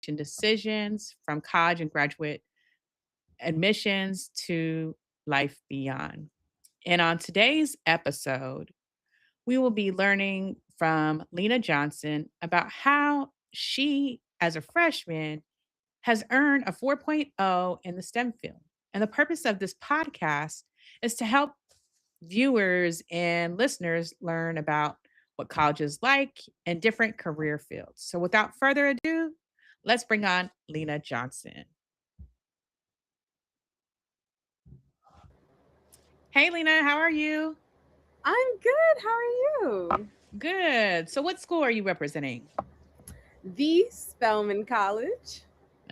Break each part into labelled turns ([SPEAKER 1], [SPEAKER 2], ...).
[SPEAKER 1] making decisions from college and graduate admissions to life beyond. And on today's episode, we will be learning from Lena Johnson about how she, as a freshman, has earned a 4.0 in the STEM field. And the purpose of this podcast is to help viewers and listeners learn about what college is like and different career fields. So without further ado, let's bring on Lena Johnson. Hey, Lena, how are you?
[SPEAKER 2] I'm good. How are you?
[SPEAKER 1] Good. So, what school are you representing?
[SPEAKER 2] The Spelman College.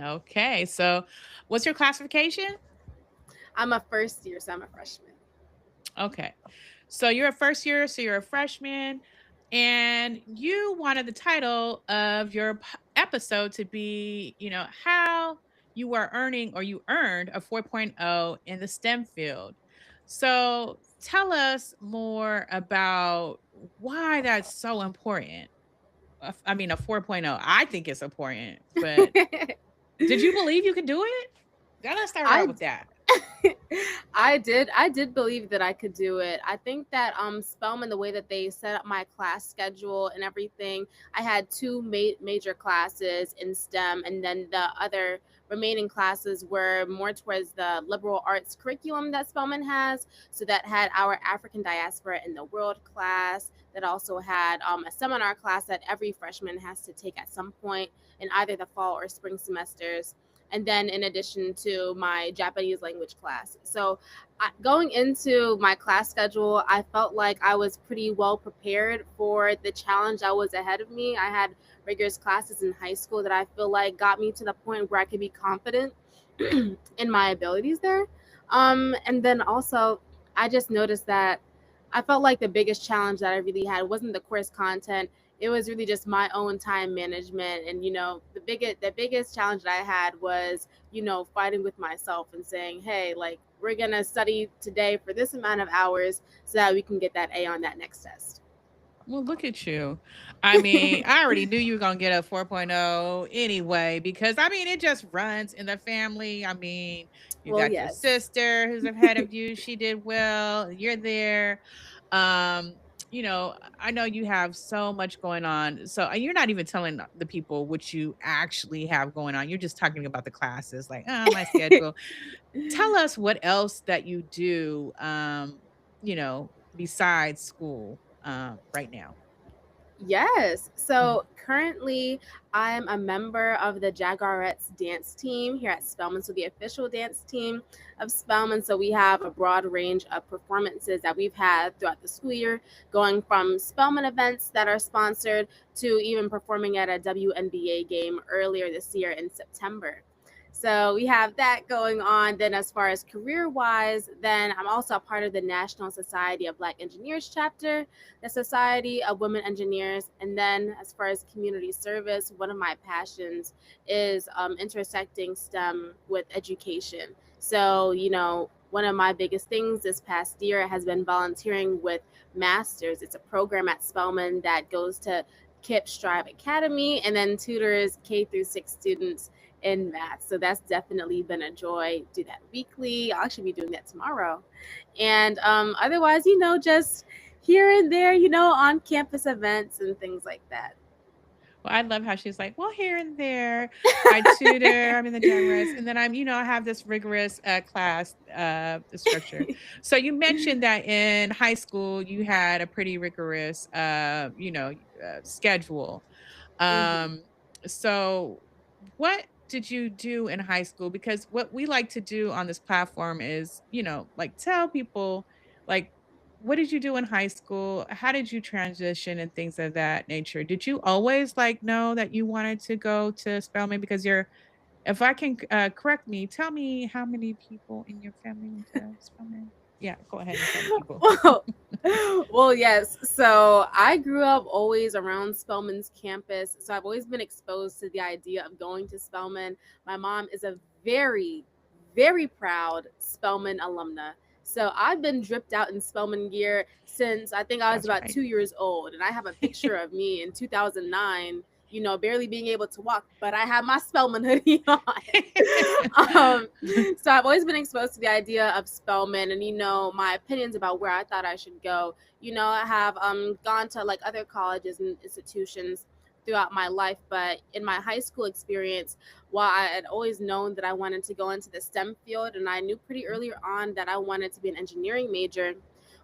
[SPEAKER 1] Okay. So, what's your classification?
[SPEAKER 2] I'm a first year, so I'm a freshman.
[SPEAKER 1] Okay. So, you're a first year, so you're a freshman, and you wanted the title of your episode to be, how you are earning or you earned a 4.0 in the STEM field. So, tell us more about why that's so important. I mean, a 4.0. I think it's important, but did you believe you could do it? Let's start out
[SPEAKER 2] I
[SPEAKER 1] with that.
[SPEAKER 2] I did believe that I could do it. I think that Spelman, the way that they set up my class schedule and everything, I had two major classes in STEM, and then the other remaining classes were more towards the liberal arts curriculum that Spelman has. So that had our African diaspora in the world class. That also had a seminar class that every freshman has to take at some point in either the fall or spring semesters, and then in addition to my Japanese language class. So going into my class schedule, I felt like I was pretty well prepared for the challenge that was ahead of me. I had rigorous classes in high school that I feel like got me to the point where I could be confident in my abilities there. And then also, I just noticed that I felt like the biggest challenge that I really had wasn't the course content. It was really just my own time management, and the biggest challenge that I had was fighting with myself and saying, hey, like, we're gonna study today for this amount of hours so that we can get that A on that next test.
[SPEAKER 1] Well, look at you. I mean, I already knew you were going to get a 4.0 anyway, because I mean, it just runs in the family. I mean, you
[SPEAKER 2] Well,
[SPEAKER 1] got your
[SPEAKER 2] yes.
[SPEAKER 1] sister who's ahead of you. She did well. You're there. Um, I know you have so much going on. So you're not even telling the people what you actually have going on. You're just talking about the classes, like, oh, my schedule. Tell us what else that you do, besides school, right now.
[SPEAKER 2] Yes.
[SPEAKER 1] Mhm.
[SPEAKER 2] So currently, I'm a member of the Jaguarettes dance team here at Spelman. So the official dance team of Spelman. So we have a broad range of performances that we've had throughout the school year, going from Spelman events that are sponsored to even performing at a WNBA game earlier this year in September. So we have that going on. Then, as far as career wise, then I'm also a part of the National Society of Black Engineers chapter, the Society of Women Engineers. And then, as far as community service, one of my passions is intersecting STEM with education. So, one of my biggest things this past year has been volunteering with Masters. It's a program at Spelman that goes to KIPP Strive Academy and then tutors K through 6 students in math. So that's definitely been a joy. Do that weekly. I'll actually be doing that tomorrow. And otherwise, just here and there, on campus events and things like that.
[SPEAKER 1] Well, I love how she's like, well, here and there, I tutor, I'm in the Jaguarettes, and then I have this rigorous class structure. So you mentioned that in high school you had a pretty rigorous, schedule.
[SPEAKER 2] Hmm.
[SPEAKER 1] Um, so what did you do in high school? Because what we like to do on this platform is, like tell people like what did you do in high school? How did you transition and things of that nature? Did you always like know that you wanted to go to Spelman because you're if I can correct me, tell me how many people in your family went to Spelman? Yeah, go ahead and tell the people.
[SPEAKER 2] well, well, yes. So I grew up always around Spelman's campus. So I've always been exposed to the idea of going to Spelman. My mom is a very, very proud Spelman alumna. So I've been dripped out in Spelman gear since I think I was
[SPEAKER 1] That's
[SPEAKER 2] about
[SPEAKER 1] right.
[SPEAKER 2] 2 years old. And I have a picture of me in 2009, barely being able to walk, but I have my Spelman hoodie on. um, so I've always been exposed to the idea of Spelman and, my opinions about where I thought I should go. I have gone to like other colleges and institutions throughout my life, but in my high school experience, while I had always known that I wanted to go into the STEM field, and I knew pretty early on that I wanted to be an engineering major,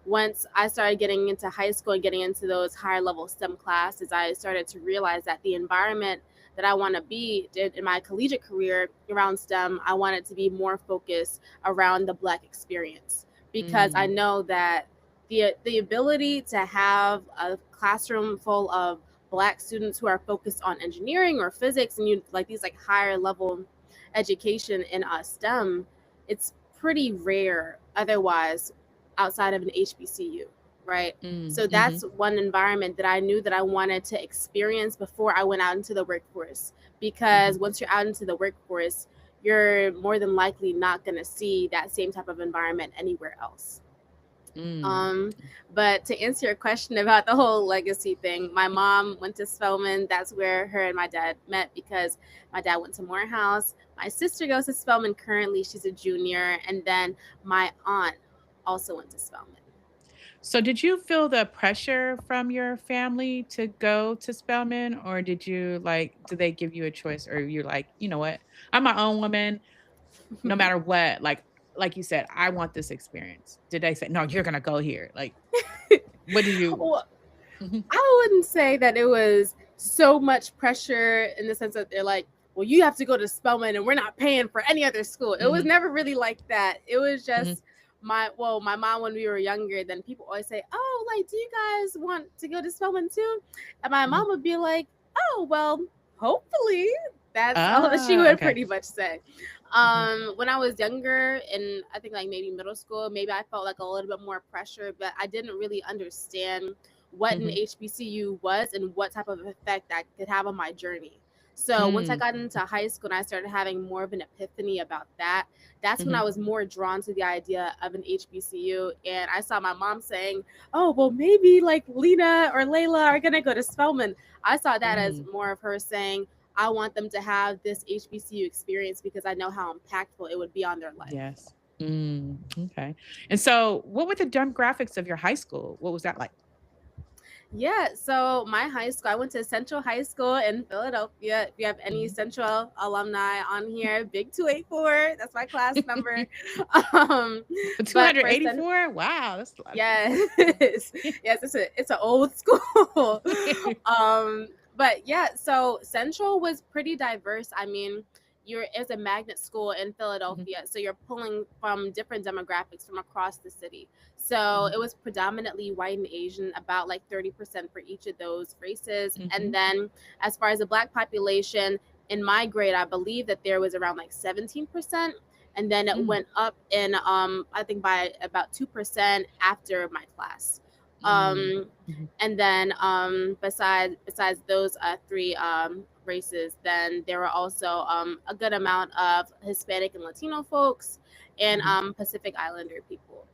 [SPEAKER 2] once I started getting into high school and getting into those higher level STEM classes, I started to realize that the environment that I want to be in my collegiate career around STEM, I want it to be more focused around the Black experience, because I
[SPEAKER 1] Mm,
[SPEAKER 2] know that the ability to have a classroom full of Black students who are focused on engineering or physics, and like these like higher level education in STEM, it's pretty rare otherwise outside of an HBCU, right?
[SPEAKER 1] mm,
[SPEAKER 2] So
[SPEAKER 1] mhm,
[SPEAKER 2] that's one environment that I knew that I wanted to experience before I went out into the workforce.
[SPEAKER 1] mhm,
[SPEAKER 2] Because once you're out into the workforce, you're more than likely not going to see that same type of environment anywhere else.
[SPEAKER 1] mm.
[SPEAKER 2] Um, but to answer your question about the whole legacy thing, my mom went to Spelman. That's where her and my dad met, because my dad went to Morehouse. My sister goes to Spelman currently. She's a junior. And then my aunt also went to Spelman.
[SPEAKER 1] So did you feel the pressure from your family to go to Spelman, or did they give you a choice, or you're like, "You know what? I'm my own woman, no matter what, like you said, I want this experience." Did they say, "No, you're gonna go here." Like, what did you
[SPEAKER 2] Well,
[SPEAKER 1] Mhm,
[SPEAKER 2] I wouldn't say that it was so much pressure in the sense that they're like, well, you have to go to Spelman and we're not paying for any other school. It was
[SPEAKER 1] mhm,
[SPEAKER 2] never really like that. It was
[SPEAKER 1] mhm,
[SPEAKER 2] just my mom, when we were younger, then people always say, oh, like, do you guys want to go to Spelman too? And my
[SPEAKER 1] mhm.
[SPEAKER 2] mom would be like, oh, well, hopefully. That's all that she
[SPEAKER 1] Ah,
[SPEAKER 2] would
[SPEAKER 1] okay.
[SPEAKER 2] pretty much say.
[SPEAKER 1] Mhm,
[SPEAKER 2] When I was younger, and I think like maybe middle school, maybe I felt like a little bit more pressure, but I didn't really understand what an
[SPEAKER 1] mhm,
[SPEAKER 2] HBCU was and what type of effect that could have on my journey. So once I
[SPEAKER 1] mm,
[SPEAKER 2] got into high school and I started having more of an epiphany about that, that's when I
[SPEAKER 1] mhm,
[SPEAKER 2] was more drawn to the idea of an HBCU. And I saw my mom saying, oh, well, maybe like Lena or Layla are going to go to Spelman. I saw that as
[SPEAKER 1] mm.
[SPEAKER 2] more of her saying, I want them to have this HBCU experience because I know how impactful it would be on their life.
[SPEAKER 1] Yes. Okay. And so what were the demographics of your high school? What was that like?
[SPEAKER 2] Yeah, so my high school, I went to Central High School in Philadelphia. If you have any
[SPEAKER 1] Mhm.
[SPEAKER 2] Central alumni on here, Big 284, that's my class number. Um, but for Central,
[SPEAKER 1] 284? Wow, that's a lot of people.
[SPEAKER 2] yes, yes, it's an old school. But yeah, so Central was pretty diverse. I mean, it's a magnet school in
[SPEAKER 1] Mhm,
[SPEAKER 2] Philadelphia, so you're pulling from different demographics from across the city. So
[SPEAKER 1] mhm,
[SPEAKER 2] it was predominantly white and Asian, about like 30% for each of those races. And
[SPEAKER 1] mhm,
[SPEAKER 2] then as far as the Black population, in my grade, I believe that there was around like 17%, and then it
[SPEAKER 1] mm,
[SPEAKER 2] went up in I think by about 2% after my class.
[SPEAKER 1] mm,
[SPEAKER 2] um
[SPEAKER 1] mhm,
[SPEAKER 2] and then besides those three races, then there were also a good amount of Hispanic and Latino folks, and
[SPEAKER 1] mhm.
[SPEAKER 2] Pacific Islander people.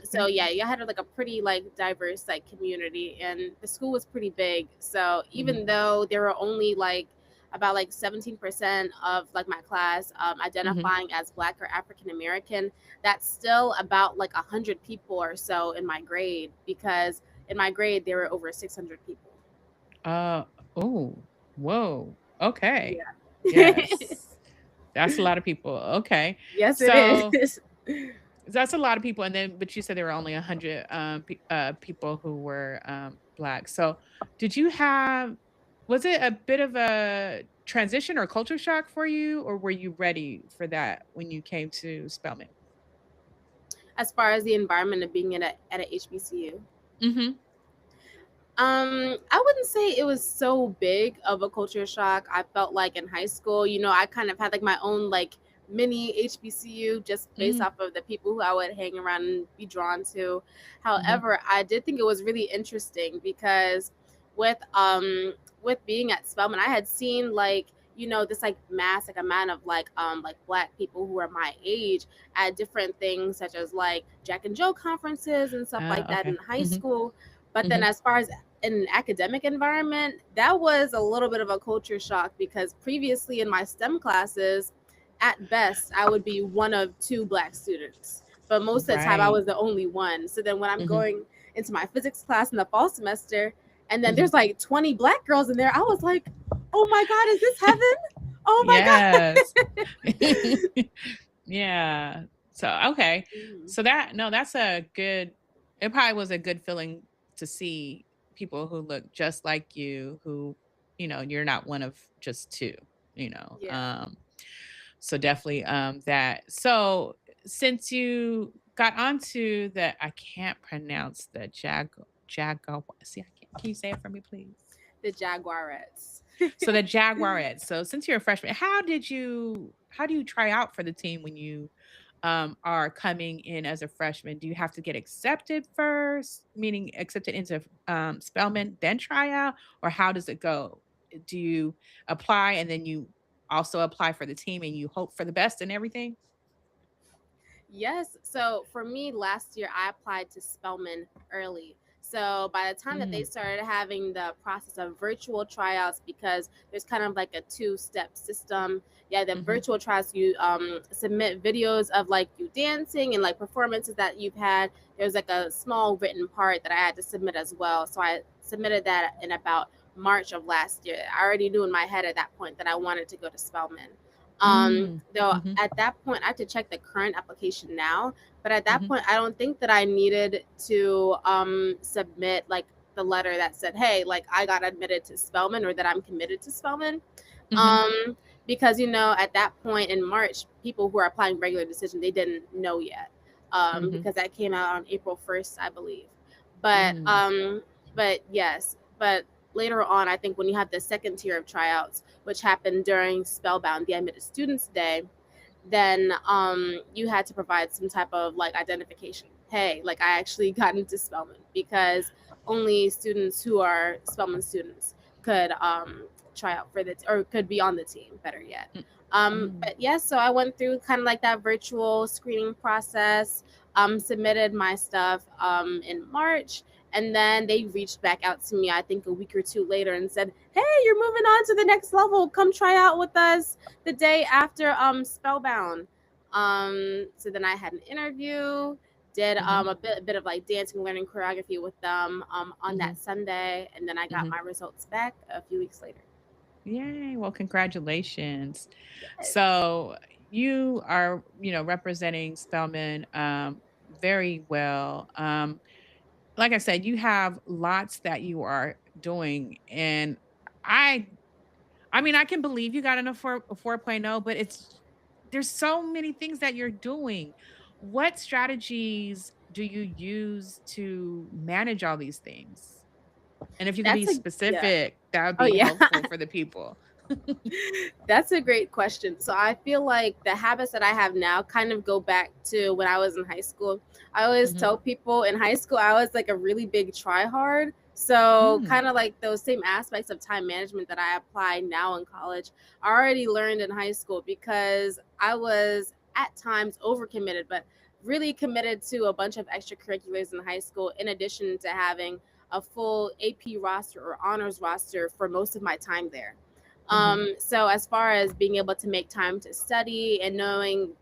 [SPEAKER 2] So
[SPEAKER 1] Okay.
[SPEAKER 2] yeah, you had like a pretty like diverse like community, and the school was pretty big. So
[SPEAKER 1] Mhm,
[SPEAKER 2] even though there were only like about like 17% of like my class
[SPEAKER 1] mhm.
[SPEAKER 2] identifying as Black or African American, that's still about like 100 people or so in my grade, because in my grade there were over 600 people.
[SPEAKER 1] Uh, oh, whoa. Okay.
[SPEAKER 2] Yeah.
[SPEAKER 1] Yes. That's a lot of people. Okay.
[SPEAKER 2] Yes, it
[SPEAKER 1] So
[SPEAKER 2] is.
[SPEAKER 1] that's a lot of people. And then, but you said there were only 100 people who were Black. So did you have, was it a bit of a transition or culture shock for you, or were you ready for that when you came to Spelman?
[SPEAKER 2] As far as the environment of being at a HBCU,
[SPEAKER 1] Mm-hmm.
[SPEAKER 2] I wouldn't say it was so big of a culture shock. I felt like in high school, I kind of had like my own like mini HBCU just based
[SPEAKER 1] Mm-hmm.
[SPEAKER 2] off of the people who I would hang around and be drawn to.
[SPEAKER 1] Mm-hmm.
[SPEAKER 2] However, I did think it was really interesting because with being at Spelman, I had seen like this like mass like amount of like Black people who are my age at different things such as like Jack and Joe conferences and stuff like that in
[SPEAKER 1] Okay.
[SPEAKER 2] high
[SPEAKER 1] Mm-hmm.
[SPEAKER 2] school. But then
[SPEAKER 1] Mm-hmm.
[SPEAKER 2] as far as in an academic environment, that was a little bit of a culture shock because previously in my STEM classes, at best, I would be one of two Black students. But most of the time, I
[SPEAKER 1] Right.
[SPEAKER 2] was the only one. So then when I'm
[SPEAKER 1] Mhm.
[SPEAKER 2] going into my physics class in the fall semester, and then
[SPEAKER 1] Mhm.
[SPEAKER 2] there's like 20 Black girls in there, I was like, oh my God, is this heaven? Oh my
[SPEAKER 1] Yes.
[SPEAKER 2] God.
[SPEAKER 1] Yeah. So, okay.
[SPEAKER 2] Mhm.
[SPEAKER 1] So that no, that's a good it probably was a good feeling to see people who look just like you who, you're not one of just two, you know.
[SPEAKER 2] Yeah.
[SPEAKER 1] Um so definitely that. So since you got onto I can't pronounce the see I can't can you say it for me please?
[SPEAKER 2] The Jaguarettes.
[SPEAKER 1] So the Jaguarettes. So since you're a freshman, how do you try out for the team when you are coming in as a freshman? Do you have to get accepted first, meaning accepted into Spelman, then try out, or how does it go? Do you apply and then you also apply for the team and you hope for the best and everything?
[SPEAKER 2] Yes. So for me, last year I applied to Spelman early. So by the time that they
[SPEAKER 1] Mm,
[SPEAKER 2] started having the process of virtual tryouts, because there's kind of like a two-step system. Yeah, the
[SPEAKER 1] mhm,
[SPEAKER 2] virtual tryouts, you submit videos of like you dancing and like performances that you've had. There's like a small written part that I had to submit as well. So I submitted that in about March of last year. I already knew in my head at that point that I wanted to go to Spelman.
[SPEAKER 1] mm,
[SPEAKER 2] Though
[SPEAKER 1] mhm,
[SPEAKER 2] at that point, I have to check the current application now. But at that
[SPEAKER 1] mhm,
[SPEAKER 2] point, I don't think that I needed to submit like the letter that said, "Hey, like I got admitted to Spelman," or that I'm committed to Spelman.
[SPEAKER 1] mhm,
[SPEAKER 2] Um, because at that point in March, people who are applying regular decision they didn't know yet.
[SPEAKER 1] mhm,
[SPEAKER 2] Because that came out on April 1st, I believe. But
[SPEAKER 1] mm,
[SPEAKER 2] um, but yes, but later on, I think when you have the second tier of tryouts, which happened during Spellbound, the Admitted Students Day, then you had to provide some type of like identification. Hey, like I actually got into Spelman because only students who are Spelman students could try out for the or could be on the team. Better yet.
[SPEAKER 1] mm,
[SPEAKER 2] But
[SPEAKER 1] mm,
[SPEAKER 2] yes, so I went through kind of like that virtual screening process. Submitted my stuff in March, and then they reached back out to me. I think a week or two later, and said, "Hey, you're moving on to the next level. Come try out with us the day after Spellbound." So then I had an interview, did
[SPEAKER 1] mhm,
[SPEAKER 2] a bit of like dancing, learning choreography with them on
[SPEAKER 1] mhm,
[SPEAKER 2] that Sunday, and then I got
[SPEAKER 1] mhm.
[SPEAKER 2] my results back a few weeks later.
[SPEAKER 1] Yay, well, congratulations.
[SPEAKER 2] Yes.
[SPEAKER 1] So you are, representing Spelman very well. Like I said, you have lots that you are doing. And I I mean, I can believe you got in a 4.0, but there's so many things that you're doing. What strategies do you use to manage all these things? And if you could be
[SPEAKER 2] That's a yeah.
[SPEAKER 1] specific, that would
[SPEAKER 2] Oh
[SPEAKER 1] be
[SPEAKER 2] yeah.
[SPEAKER 1] helpful for the people.
[SPEAKER 2] That's a great question. So I feel like the habits that I have now kind of go back to when I was in high school. I always
[SPEAKER 1] Mhm.
[SPEAKER 2] tell people in high school I was like a really big try hard. So
[SPEAKER 1] Mm.
[SPEAKER 2] kind of like those same aspects of time management that I apply now in college, I already learned in high school because I was at times overcommitted, but really committed to a bunch of extracurriculars in high school in addition to having a full AP roster or honors roster for most of my time there.
[SPEAKER 1] Mhm.
[SPEAKER 2] So as far as being able to make time to study and knowing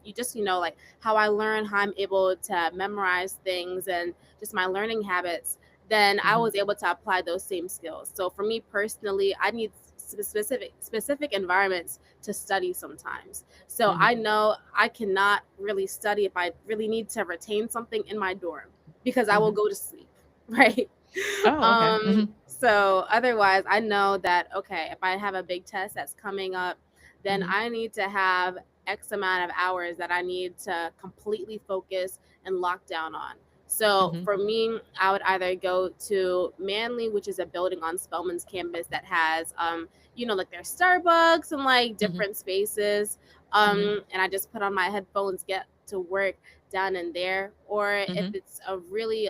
[SPEAKER 2] like how I learn, how I'm able to memorize things and just my learning habits, then I
[SPEAKER 1] Mhm.
[SPEAKER 2] was able to apply those same skills. So for me personally, I need specific environments to study sometimes. So
[SPEAKER 1] Mhm.
[SPEAKER 2] I know I cannot really study if I really need to retain something in my dorm because I will
[SPEAKER 1] Mhm.
[SPEAKER 2] go to sleep, right?
[SPEAKER 1] Oh, okay. Mhm.
[SPEAKER 2] So otherwise, I know that, okay, if I have a big test that's coming up, then
[SPEAKER 1] Mhm.
[SPEAKER 2] I need to have X amount of hours that I need to completely focus and lock down on. So
[SPEAKER 1] Mhm.
[SPEAKER 2] for me, I would either go to Manly, which is a building on Spelman's campus that has, like their Starbucks and like
[SPEAKER 1] Mhm.
[SPEAKER 2] different spaces.
[SPEAKER 1] Mhm.
[SPEAKER 2] And I just put on my headphones, get to work down in there. Or if
[SPEAKER 1] Mhm.
[SPEAKER 2] it's a really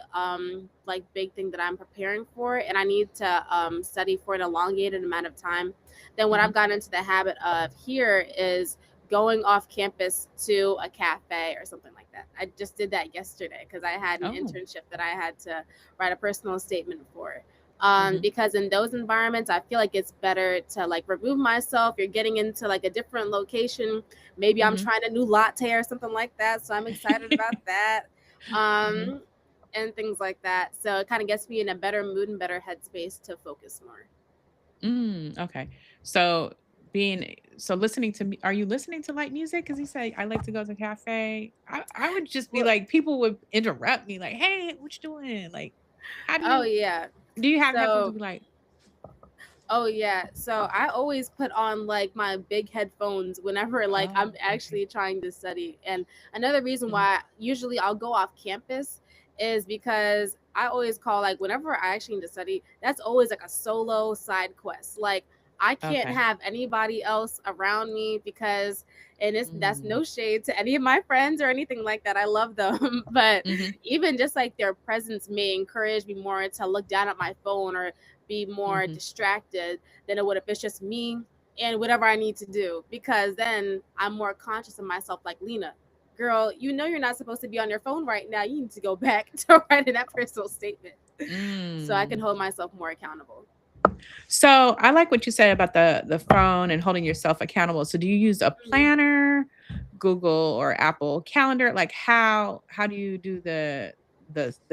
[SPEAKER 2] like big thing that I'm preparing for and I need to study for an elongated amount of time, then what
[SPEAKER 1] Mhm.
[SPEAKER 2] I've gotten into the habit of here is going off campus to a cafe or something like that. I just did that yesterday because I had an
[SPEAKER 1] Oh.
[SPEAKER 2] internship that I had to write a personal statement for.
[SPEAKER 1] Mhm.
[SPEAKER 2] Because in those environments I feel like it's better to like remove myself. You're getting into like a different location. Maybe I'm
[SPEAKER 1] Mhm.
[SPEAKER 2] trying a new latte or something like that, so I'm excited about that.
[SPEAKER 1] Mhm.
[SPEAKER 2] um and things like that, so it kind of gets me in a better mood and better headspace to focus more.
[SPEAKER 1] Okay. So listening to me, are you listening to light music? Because you say I like to go to a cafe. I would just be
[SPEAKER 2] Well,
[SPEAKER 1] like, people would interrupt me, like, "Hey, what you doing?" Like, how
[SPEAKER 2] oh yeah.
[SPEAKER 1] do you have headphones to
[SPEAKER 2] So
[SPEAKER 1] be like,
[SPEAKER 2] Oh yeah. So I always put on like my big headphones whenever like I'm
[SPEAKER 1] oh, okay.
[SPEAKER 2] actually trying to study. And another reason
[SPEAKER 1] Mhm.
[SPEAKER 2] why usually I'll go off campus is because I always call like whenever I actually need to study, that's always like a solo side quest. Like I can't
[SPEAKER 1] Okay.
[SPEAKER 2] have anybody else around me because and that's
[SPEAKER 1] Mm.
[SPEAKER 2] no shade to any of my friends or anything like that. I love them. But
[SPEAKER 1] Mhm.
[SPEAKER 2] even just like their presence may encourage me more to look down at my phone or be more
[SPEAKER 1] Mhm.
[SPEAKER 2] distracted than it would if it's just me and whatever I need to do. Because then I'm more conscious of myself, like Lena, girl, you know you're not supposed to be on your phone right now. You need to go back to writing that personal statement. So I can
[SPEAKER 1] Mm.
[SPEAKER 2] hold myself more accountable.
[SPEAKER 1] So, I like what you said about the phone and holding yourself accountable. So, do you use a
[SPEAKER 2] Mhm.
[SPEAKER 1] planner, Google or Apple Calendar? Like, how do you do the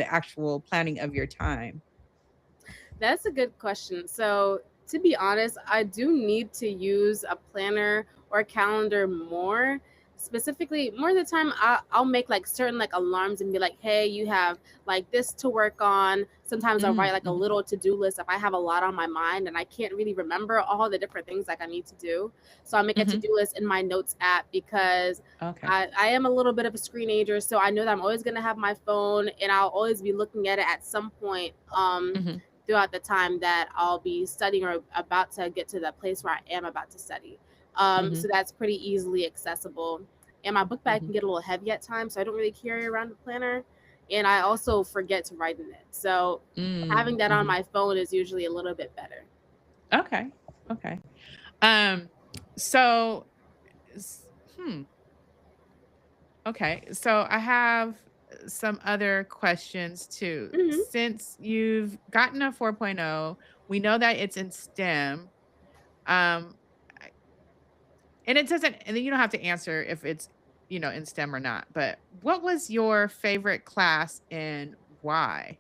[SPEAKER 1] actual planning of your time?
[SPEAKER 2] That's a good question. So, to be honest, I do need to use a planner or calendar more. Specifically, more of the time, I'll make like certain like alarms and be like, hey, you have like this to work on. Sometimes I'll write like a
[SPEAKER 1] Mhm.
[SPEAKER 2] little to do list if I have a lot on my mind and I can't really remember all the different things like I need to do. So I'll make a to
[SPEAKER 1] Mhm.
[SPEAKER 2] do list in my notes app because
[SPEAKER 1] Okay.
[SPEAKER 2] I am a little bit of a screenager. So I know that I'm always going to have my phone and I'll always be looking at it at some point.
[SPEAKER 1] Mhm.
[SPEAKER 2] Throughout the time that I'll be studying or about to get to the place where I am about to study. So
[SPEAKER 1] Mhm.
[SPEAKER 2] that's pretty easily accessible. And my book bag
[SPEAKER 1] Mhm.
[SPEAKER 2] can get a little heavy at times, so I don't really carry around a planner. And I also forget to write in it. So having that on
[SPEAKER 1] Mhm.
[SPEAKER 2] my phone is usually a little bit better.
[SPEAKER 1] Okay. Okay. Um, so s hmm, okay. So I have some other questions too.
[SPEAKER 2] Hmm.
[SPEAKER 1] Since you've gotten a 4.0, we know that it's in STEM. Um, I and it doesn't and then you don't have to answer if it's, in STEM or not, but what was your favorite class and why?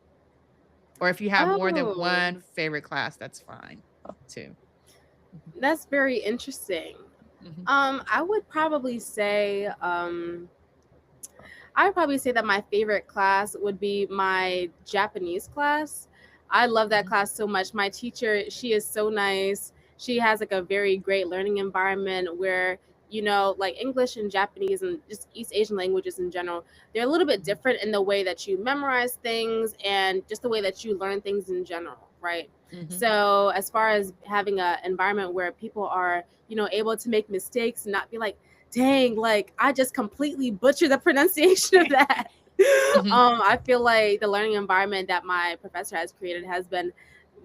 [SPEAKER 1] Or if you have more than
[SPEAKER 2] Oh,
[SPEAKER 1] one favorite class, that's fine too. Mhm.
[SPEAKER 2] that's very interesting.
[SPEAKER 1] Mhm.
[SPEAKER 2] I would probably say I would probably say that my favorite class would be my Japanese class. I love that
[SPEAKER 1] Mhm.
[SPEAKER 2] class so much. My teacher, she is so nice. She has like a very great learning environment where, like English and Japanese and just East Asian languages in general, they're a little bit
[SPEAKER 1] Mhm.
[SPEAKER 2] different in the way that you memorize things and just the way that you learn things in general, right?
[SPEAKER 1] Mhm.
[SPEAKER 2] So, as far as having an environment where people are, able to make mistakes and not be like, dang, like I just completely butchered the pronunciation of that.
[SPEAKER 1] Mhm.
[SPEAKER 2] I feel like the learning environment that my professor has created has been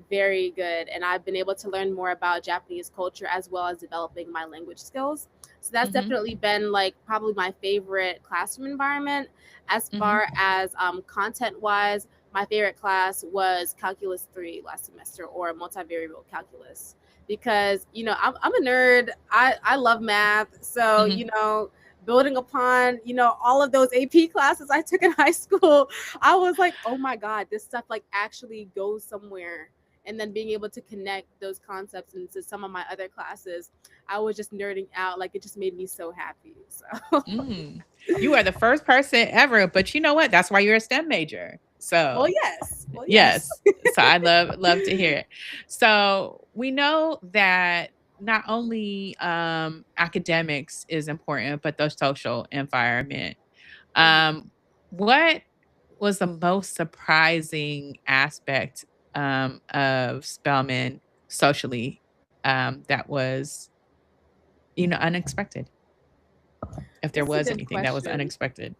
[SPEAKER 2] very good, and I've been able to learn more about Japanese culture as well as developing my language skills. So that's
[SPEAKER 1] Mhm.
[SPEAKER 2] definitely been like probably my favorite classroom environment. As
[SPEAKER 1] Mhm.
[SPEAKER 2] far as content wise, my favorite class was Calculus 3 last semester, or multivariable calculus, because I'm a nerd. I love math, so
[SPEAKER 1] Mhm.
[SPEAKER 2] building upon all of those AP classes I took in high school, I was like, oh my god, this stuff like actually goes somewhere. And then being able to connect those concepts into some of my other classes, I was just nerding out. Like it just made me so happy. So,
[SPEAKER 1] Mm. You are the first person ever, but you know what? That's why you're a STEM major.
[SPEAKER 2] well,
[SPEAKER 1] So,
[SPEAKER 2] yes, well, yes.
[SPEAKER 1] yes. So I love to hear it. So, we know that not only academics is important, but the social environment.
[SPEAKER 2] Mhm.
[SPEAKER 1] Um, what was the most surprising aspect of Spelman socially that was, unexpected? If there
[SPEAKER 2] That's a
[SPEAKER 1] was
[SPEAKER 2] good
[SPEAKER 1] anything that was
[SPEAKER 2] question.
[SPEAKER 1] unexpected.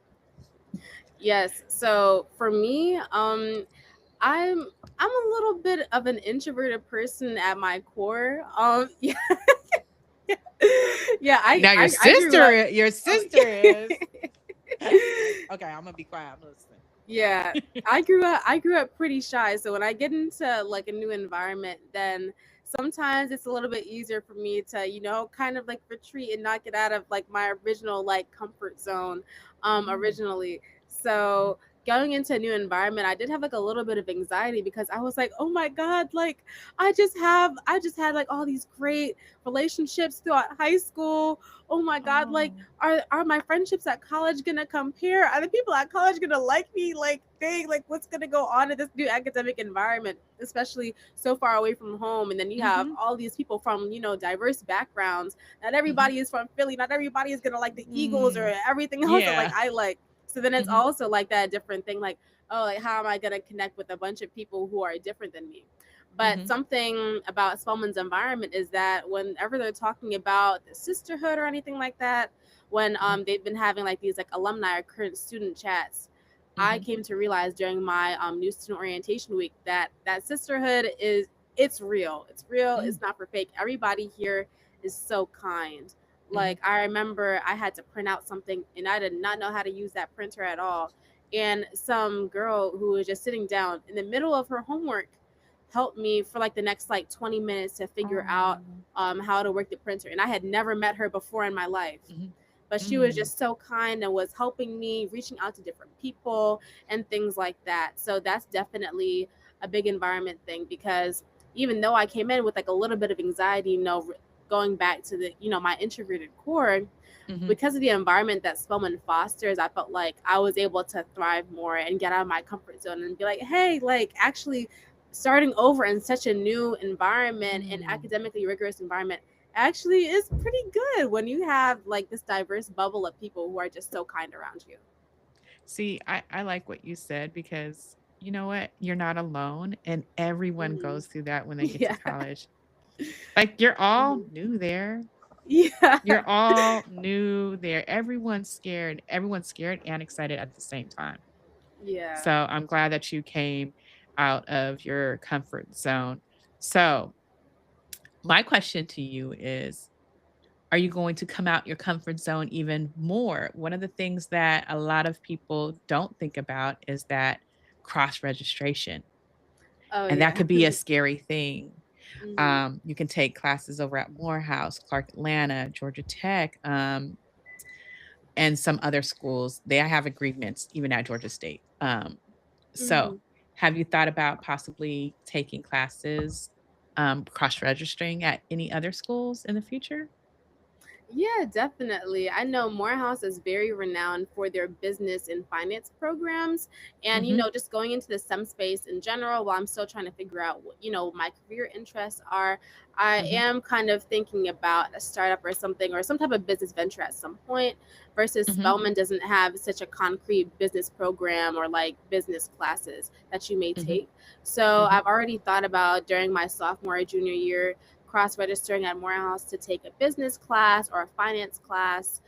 [SPEAKER 2] Yes. So for me, I'm I'm a little bit of an introverted person at my core. Yeah, yeah.
[SPEAKER 1] Now
[SPEAKER 2] I grew up.
[SPEAKER 1] your
[SPEAKER 2] Oh,
[SPEAKER 1] sister is okay, I'm gonna be quiet. I'm listening.
[SPEAKER 2] Yeah, I grew up pretty shy, so when I get into like a new environment, then sometimes it's a little bit easier for me to, kind of like retreat and not get out of like my original like comfort zone
[SPEAKER 1] Mm,
[SPEAKER 2] originally.
[SPEAKER 1] mhm.
[SPEAKER 2] So going into a new environment, I did have like a little bit of anxiety because I was like, "Oh my God, like I just had like all these great relationships throughout high school. Oh my God, like
[SPEAKER 1] Oh.
[SPEAKER 2] are my friendships at college gonna compare? Are the people at college gonna like me? Like, dang, like what's gonna go on in this new academic environment, especially so far away from home? And then you have
[SPEAKER 1] Mhm,
[SPEAKER 2] all these people from, diverse backgrounds. Not
[SPEAKER 1] mhm.
[SPEAKER 2] everybody is from Philly. Not everybody is gonna like the Eagles or
[SPEAKER 1] Mm.
[SPEAKER 2] everything else that like
[SPEAKER 1] Yeah.
[SPEAKER 2] I like. So then it's
[SPEAKER 1] Mhm,
[SPEAKER 2] also like that different thing, like, oh, like how am I gonna connect with a bunch of people who are different than me? But
[SPEAKER 1] mhm,
[SPEAKER 2] something about Spelman's environment is that whenever they're talking about the sisterhood or anything like that, when
[SPEAKER 1] mhm,
[SPEAKER 2] they've been having like these like alumni or current student chats, I
[SPEAKER 1] mhm,
[SPEAKER 2] came to realize during my new student orientation week that that sisterhood is, it's real. It's real.
[SPEAKER 1] mm,
[SPEAKER 2] It's not for fake. Everybody here is so kind.
[SPEAKER 1] mhm.
[SPEAKER 2] Like I remember I had to print out something and I did not know how to use that printer at all. And some girl who was just sitting down in the middle of her homework helped me for like the next like 20 minutes to figure out
[SPEAKER 1] Oh.
[SPEAKER 2] how to work the printer. And I had never met her before in my life,
[SPEAKER 1] Mhm,
[SPEAKER 2] but she was
[SPEAKER 1] mm,
[SPEAKER 2] just so kind and was helping me, reaching out to different people and things like that. So that's definitely a big environment thing because even though I came in with like a little bit of anxiety, going back to the, my introverted core,
[SPEAKER 1] mhm.
[SPEAKER 2] because of the environment that Spelman fosters, I felt like I was able to thrive more and get out of my comfort zone and be like, hey, like actually starting over in such a new environment and
[SPEAKER 1] Mm.
[SPEAKER 2] academically rigorous environment actually is pretty good when you have like this diverse bubble of people who are just so kind around you.
[SPEAKER 1] See, I like what you said because you know what? You're not alone, and everyone
[SPEAKER 2] Hmm.
[SPEAKER 1] goes through that when they get to
[SPEAKER 2] Yeah.
[SPEAKER 1] college. Like, you're all
[SPEAKER 2] Hmm.
[SPEAKER 1] new there.
[SPEAKER 2] Yeah.
[SPEAKER 1] You're all new there. Everyone's scared and excited at the same time.
[SPEAKER 2] Yeah.
[SPEAKER 1] So, I'm glad that you came out of your comfort zone. So, my question to you is, are you going to come out your comfort zone even more? One of the things that a lot of people don't think about is that cross registration,
[SPEAKER 2] Oh
[SPEAKER 1] and that
[SPEAKER 2] yeah.
[SPEAKER 1] could be a scary thing.
[SPEAKER 2] Hmm.
[SPEAKER 1] You can take classes over at Morehouse, Clark Atlanta, Georgia Tech, and some other schools. They have agreements even at Georgia State. So,
[SPEAKER 2] Hmm.
[SPEAKER 1] have you thought about possibly taking classes, cross registering at any other schools in the future?
[SPEAKER 2] Yeah, definitely. I know Morehouse is very renowned for their business and finance programs. And,
[SPEAKER 1] Hmm.
[SPEAKER 2] just going into the STEM space in general, while I'm still trying to figure out what, my career interests are, I
[SPEAKER 1] Hmm.
[SPEAKER 2] am kind of thinking about a startup or something or some type of business venture at some point versus
[SPEAKER 1] Hmm.
[SPEAKER 2] Spelman doesn't have such a concrete business program or like business classes that you may
[SPEAKER 1] Hmm.
[SPEAKER 2] take. So
[SPEAKER 1] Hmm.
[SPEAKER 2] I've already thought about during my sophomore or junior year cross registering at Morehouse to take a business class or a finance class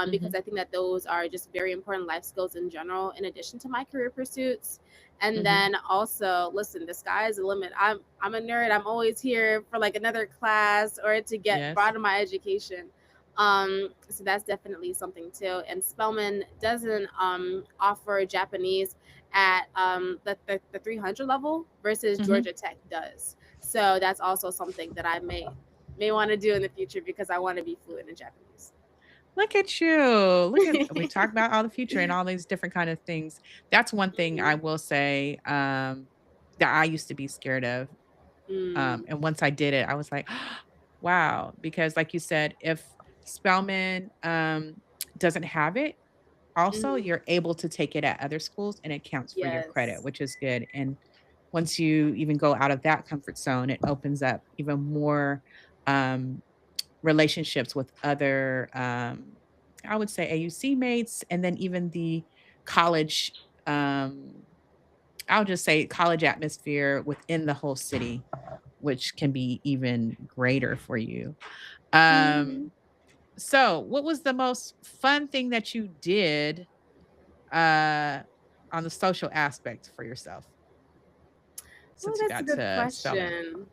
[SPEAKER 2] because
[SPEAKER 1] Hmm.
[SPEAKER 2] I think that those are just very important life skills in general, in addition to my career pursuits. And
[SPEAKER 1] Hmm.
[SPEAKER 2] then also, listen, the sky is the limit. I'm a nerd. I'm always here for like another class or to get
[SPEAKER 1] Yes.
[SPEAKER 2] broaden my education. So that's definitely something too. And Spelman doesn't offer Japanese at the 300 level versus
[SPEAKER 1] Hmm.
[SPEAKER 2] Georgia Tech does. So that's also something that I may want to do in the future because I want to be fluent in Japanese.
[SPEAKER 1] Look at you. Look at we talk about all the future and all these different kind of things. That's one thing I
[SPEAKER 2] Mhm.
[SPEAKER 1] will say, that I used to be scared of.
[SPEAKER 2] Mm.
[SPEAKER 1] And once I did it, I was like, wow. Because like you said, if Spelman doesn't have it, also
[SPEAKER 2] Mhm.
[SPEAKER 1] you're able to take it at other schools and it counts for your credit,
[SPEAKER 2] Yes.
[SPEAKER 1] which is good. And once you even go out of that comfort zone, it opens up even more um relationships with other, I would say AUC mates, and then even the college, um, I'll just say college atmosphere within the whole city, which can be even greater for you.
[SPEAKER 2] Mhm.
[SPEAKER 1] So what was the most fun thing that you did uh, on the social aspect for yourself
[SPEAKER 2] Oh,
[SPEAKER 1] since you
[SPEAKER 2] that's a
[SPEAKER 1] got
[SPEAKER 2] good
[SPEAKER 1] to Spelman?
[SPEAKER 2] question.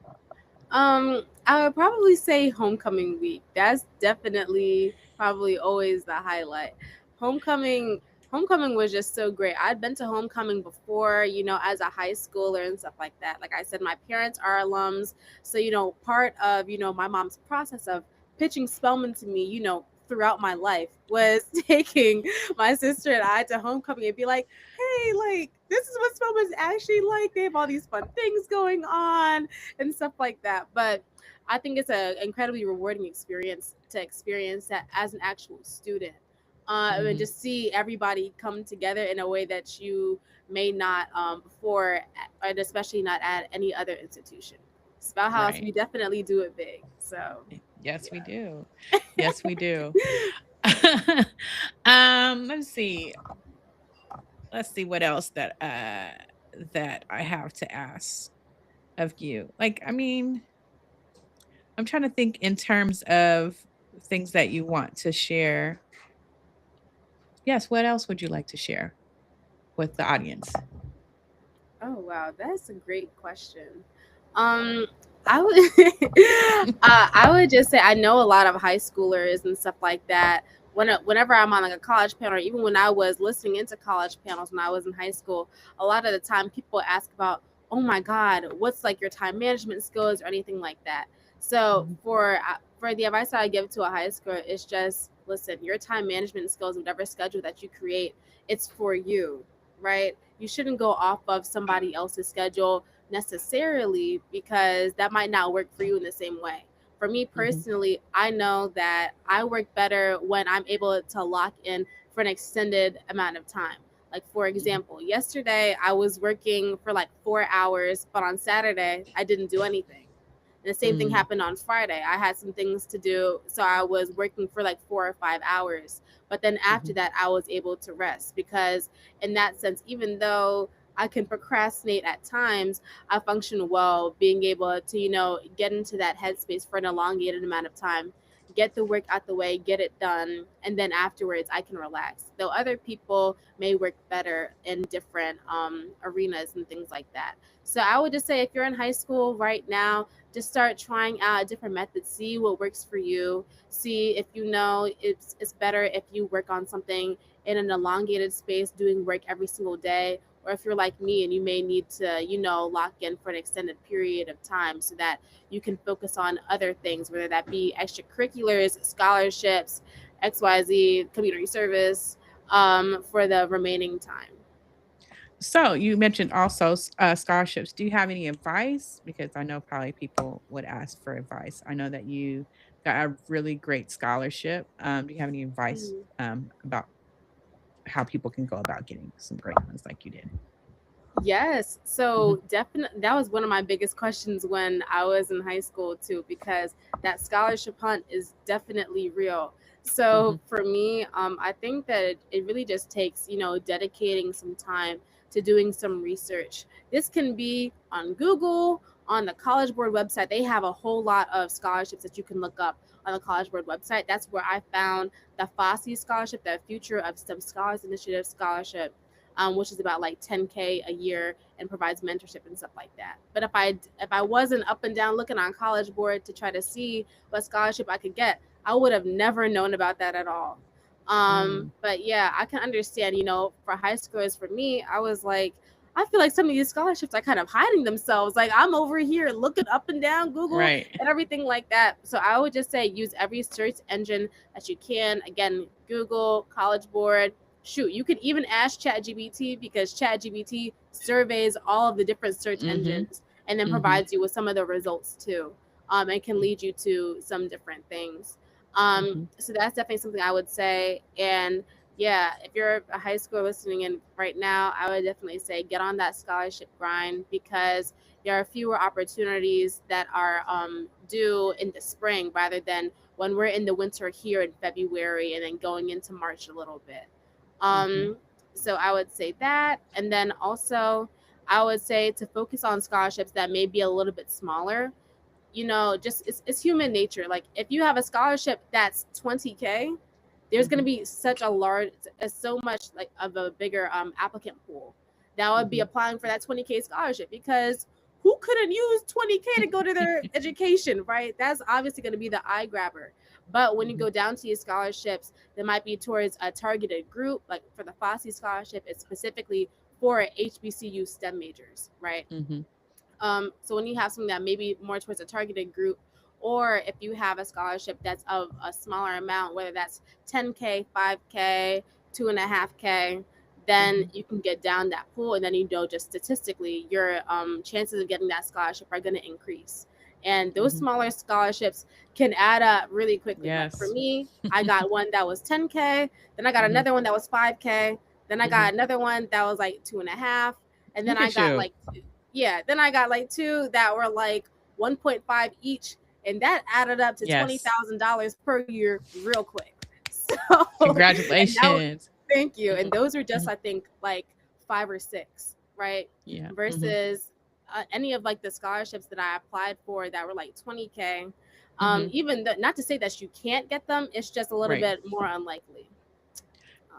[SPEAKER 2] I would probably say homecoming week. That's definitely probably always the highlight. Homecoming homecoming was just so great. I'd been to homecoming before, as a high schooler and stuff like that. Like I said, my parents are alums. So, part of, my mom's process of pitching Spelman to me, throughout my life was taking my sister and I to homecoming and be like, hey, like, this is what Spelman's actually like. They have all these fun things going on and stuff like that. But I think it's an incredibly rewarding experience to experience that as an actual student, and
[SPEAKER 1] Hmm.
[SPEAKER 2] just see everybody come together in a way that you may not before, and especially not at any other institution. Spell House, we
[SPEAKER 1] Right.
[SPEAKER 2] definitely do it big. So,
[SPEAKER 1] Yes, we
[SPEAKER 2] yeah.
[SPEAKER 1] do. Yes, we do. Let's see. Let's see what else that I have to ask of you. Like, I mean, I'm trying to think in terms of things that you want to share. Yes, what else would you like to share with the audience?
[SPEAKER 2] Oh wow, that's a great question. Um, I would I would just say I know a lot of high schoolers and stuff like that. Whenever I'm on like a college panel, or even when I was listening into college panels when I was in high school, a lot of the time people ask about, oh my God, what's like your time management skills or anything like that. So
[SPEAKER 1] Mhm,
[SPEAKER 2] for the advice that I give to a high schooler, it's just listen, your time management skills, whatever schedule that you create, it's for you, right? You shouldn't go off of somebody else's schedule necessarily because that might not work for you in the same way. For me
[SPEAKER 1] mhm,
[SPEAKER 2] personally, I know that I work better when I'm able to lock in for an extended amount of time. Like, for
[SPEAKER 1] mhm,
[SPEAKER 2] example, yesterday I was working for like 4 hours, but on Saturday I didn't do anything. And the same thing
[SPEAKER 1] mm,
[SPEAKER 2] happened on Friday. I had some things to do, so I was working for like 4 or 5 hours. But then after
[SPEAKER 1] mhm,
[SPEAKER 2] that, I was able to rest because, in that sense, even though I can procrastinate at times, I function well being able to, get into that headspace for an elongated amount of time, get the work out the way, get it done, and then afterwards I can relax. Though other people may work better in different arenas and things like that. So I would just say if you're in high school right now, just start trying out different methods, see what works for you, see if it's better if you work on something in an elongated space, doing work every single day, or if you're like me and you may need to, lock in for an extended period of time so that you can focus on other things, whether that be extracurriculars, scholarships, XYZ, community service, for the remaining time.
[SPEAKER 1] So you mentioned also scholarships. Do you have any advice? Because I know probably people would ask for advice. I know that you got a really great scholarship. Do you have any advice
[SPEAKER 2] Mhm.
[SPEAKER 1] about how people can go about getting some great ones like you did?
[SPEAKER 2] Yes.
[SPEAKER 1] Hmm.
[SPEAKER 2] So definitely that was one of my biggest questions when I was in high school too, because that scholarship hunt is definitely real.
[SPEAKER 1] Hmm.
[SPEAKER 2] So for me, I think that it really just takes, dedicating some time to doing some research. This can be on Google, on the College Board website. They have a whole lot of scholarships that you can look up on the College Board website. That's where I found the FOSSI scholarship, the Future of STEM Scholars Initiative scholarship, which is about like 10K a year and provides mentorship and stuff like that. But if I wasn't up and down looking on College Board to try to see what scholarship I could get, I would have never known about that at all.
[SPEAKER 1] Mm,
[SPEAKER 2] But yeah, I can understand. For high schoolers, for me, I was like, I feel like some of these scholarships are kind of hiding themselves. Like I'm over here looking up and down Google
[SPEAKER 1] right.
[SPEAKER 2] and everything like that. So I would just say use every search engine that you can. Again, Google, College Board, shoot, you could even ask ChatGPT because ChatGPT surveys all of the different search
[SPEAKER 1] Hmm.
[SPEAKER 2] engines and then
[SPEAKER 1] Hmm.
[SPEAKER 2] provides you with some of the results too, and can lead you to some different things.
[SPEAKER 1] Hmm.
[SPEAKER 2] So that's definitely something I would say. And yeah, if you're a high schooler listening in right now, I would definitely say get on that scholarship grind because there are fewer opportunities that are due in the spring rather than when we're in the winter here in February and then going into March a little bit.
[SPEAKER 1] Hmm.
[SPEAKER 2] Um, so I would say that. And then also, I would say to focus on scholarships that may be a little bit smaller. Just it's human nature. Like if you have a scholarship that's 20K, there's going to
[SPEAKER 1] Hmm.
[SPEAKER 2] be such a large, so much like of a bigger applicant pool that would be
[SPEAKER 1] Hmm.
[SPEAKER 2] applying for that 20K scholarship because who couldn't use 20K to go to their education, right? That's obviously going to be the eye grabber. But when you
[SPEAKER 1] Mhm.
[SPEAKER 2] go down to these scholarships, they might be towards a targeted group. Like for the FOSSI scholarship, it's specifically for HBCU STEM majors, right?
[SPEAKER 1] Mhm.
[SPEAKER 2] So when you have something that maybe more towards a targeted group, or if you have a scholarship that's of a smaller amount, whether that's 10K, 5K, 2.5K, then
[SPEAKER 1] Mhm.
[SPEAKER 2] you can get down that pool, and then you know just statistically your chances of getting that scholarship are going to increase. And those
[SPEAKER 1] Mhm.
[SPEAKER 2] smaller scholarships can add up really quickly. Like for
[SPEAKER 1] Yes.
[SPEAKER 2] me, I got one that was 10K, then I got
[SPEAKER 1] Mhm.
[SPEAKER 2] another one that was 5K, then I
[SPEAKER 1] Mhm.
[SPEAKER 2] got another one that was like 2.5, and then
[SPEAKER 1] Look
[SPEAKER 2] I
[SPEAKER 1] at
[SPEAKER 2] got
[SPEAKER 1] you.
[SPEAKER 2] like yeah, then I got like two that were like 1.5 each, and that added up to
[SPEAKER 1] Yes.
[SPEAKER 2] $20,000 per year real quick. So, and that
[SPEAKER 1] Congratulations.
[SPEAKER 2] thank you. And
[SPEAKER 1] Mhm.
[SPEAKER 2] those were just
[SPEAKER 1] Mhm.
[SPEAKER 2] I think like 5 or 6, right?
[SPEAKER 1] Yeah. Mhm.
[SPEAKER 2] Versus any of like the scholarships that I applied for that were like 20K.
[SPEAKER 1] Mhm.
[SPEAKER 2] Even not to say that you can't get them, it's just a little
[SPEAKER 1] Right.
[SPEAKER 2] bit more unlikely.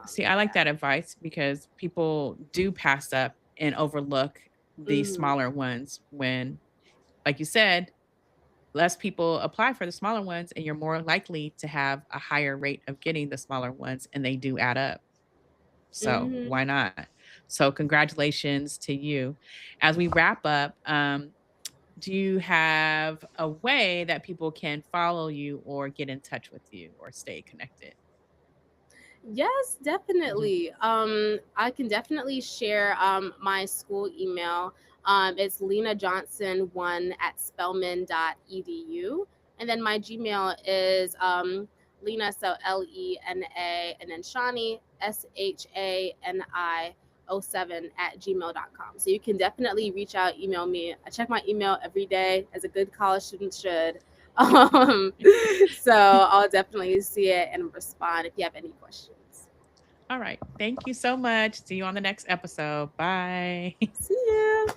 [SPEAKER 1] See, I like
[SPEAKER 2] Yeah.
[SPEAKER 1] that advice because people do pass up and overlook the
[SPEAKER 2] Hmm.
[SPEAKER 1] smaller ones when, like you said, less people apply for the smaller ones and you're more likely to have a higher rate of getting the smaller ones and they do add up. So
[SPEAKER 2] Hmm.
[SPEAKER 1] why not? So congratulations to you. As we wrap up, do you have a way that people can follow you or get in touch with you or stay connected?
[SPEAKER 2] Yes,
[SPEAKER 1] Mhm.
[SPEAKER 2] definitely. I can definitely share my school email. It's Lena Johnson 1 at spelman.edu. And then my Gmail is Lena, so Lena, and then Shani, Shani 07 at gmail.com. So you can definitely reach out, email me. I check my email every day, as a good college student should. Um, so I'll definitely see it and respond if you have any questions.
[SPEAKER 1] All right. Thank you so much. See you on the next episode. Bye.
[SPEAKER 2] See you.